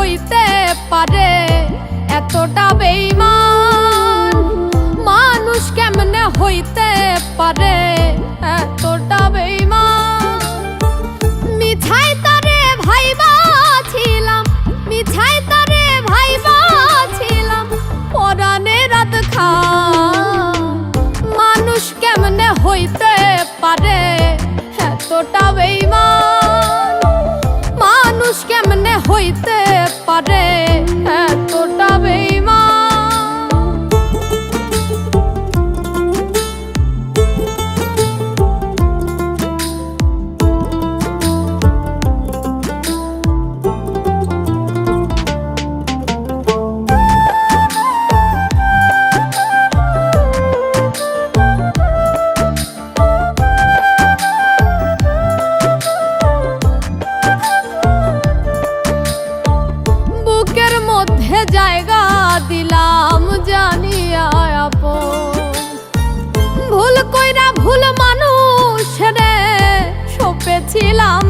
হইতে পারে এতটা বেঈমান? মানুষ কেমনে হইতে পারে এতটা বেঈমান? মিছাই তারে ভাইবা ছিলাম, মিছাই তারে ভাইবা ছিলাম পরাণে রাত খা। মানুষ কেমনে হইতে পারে এতটা বেঈমান? মানুষ কেমনে হইতে পারে এতটা বেঈমান? জায়গা দিলাম জানিয়া আপন, ভুল কইরা ভুল মানুষ রে সপেছিলাম।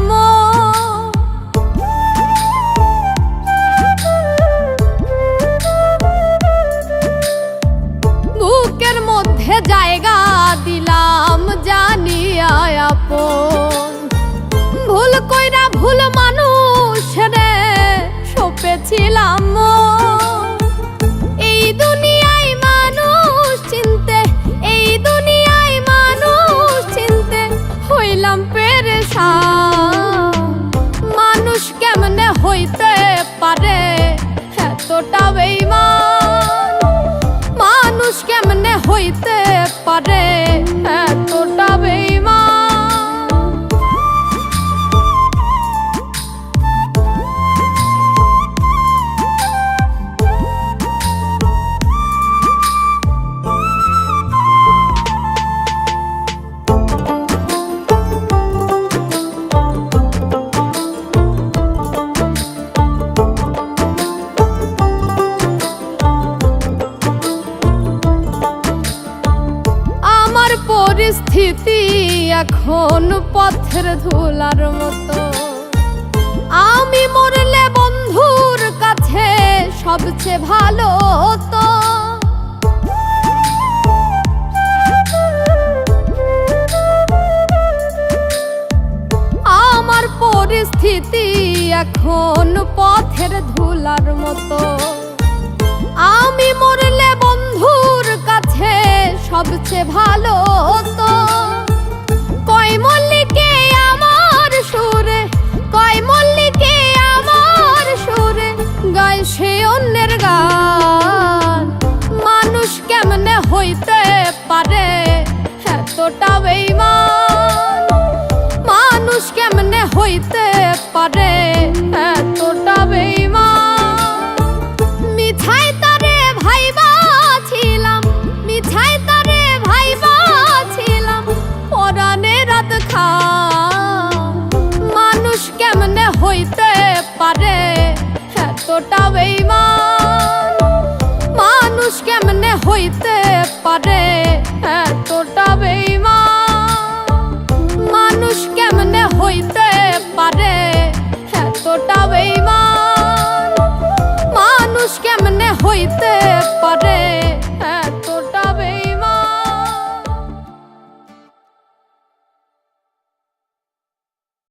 বুকের মধ্যে জায়গা দিলাম জানিয়া আপন, ভুল কইরা ভুল মানুষ রে সপেছিলাম। এই দুনিয়ায় মানুষ চিনতে, এই দুনিয়ায় মানুষ চিনতে হইলাম পেরেশান। মানুষ কেমনে হইতে পারে এতটা বেঈমান? মানুষ কেমনে হইতে পারে এতটা বেঈমান? পরিস্থিতি এখন পথের ধুলার মতো, আমি মরলে বন্ধুর কাছে সবচেয়ে ভালো হতো। আমার পরিস্থিতি এখন পথের ধুলার মতো, আমি মরলে বন্ধুর কাছে সবচেয়ে ভালো হতো। কয় মল্লিকে আমার সুরে, কয় মল্লিকে আমার সুরে গায় সে অন্যের গান। মানুষ কেমনে হইতে পারে এতটা বেঈমান? মানুষ কেমনে হইতে পারে এতটা বেঈমান? মিছাই তারে ভাইবা ছিলাম, মিছাই তারে ভাইবা ছিলাম পরাণে রাত খা। মানুষ কেমনে হইতে পারে এতটা বেঈমান? মানুষ কেমনে হইতে পারে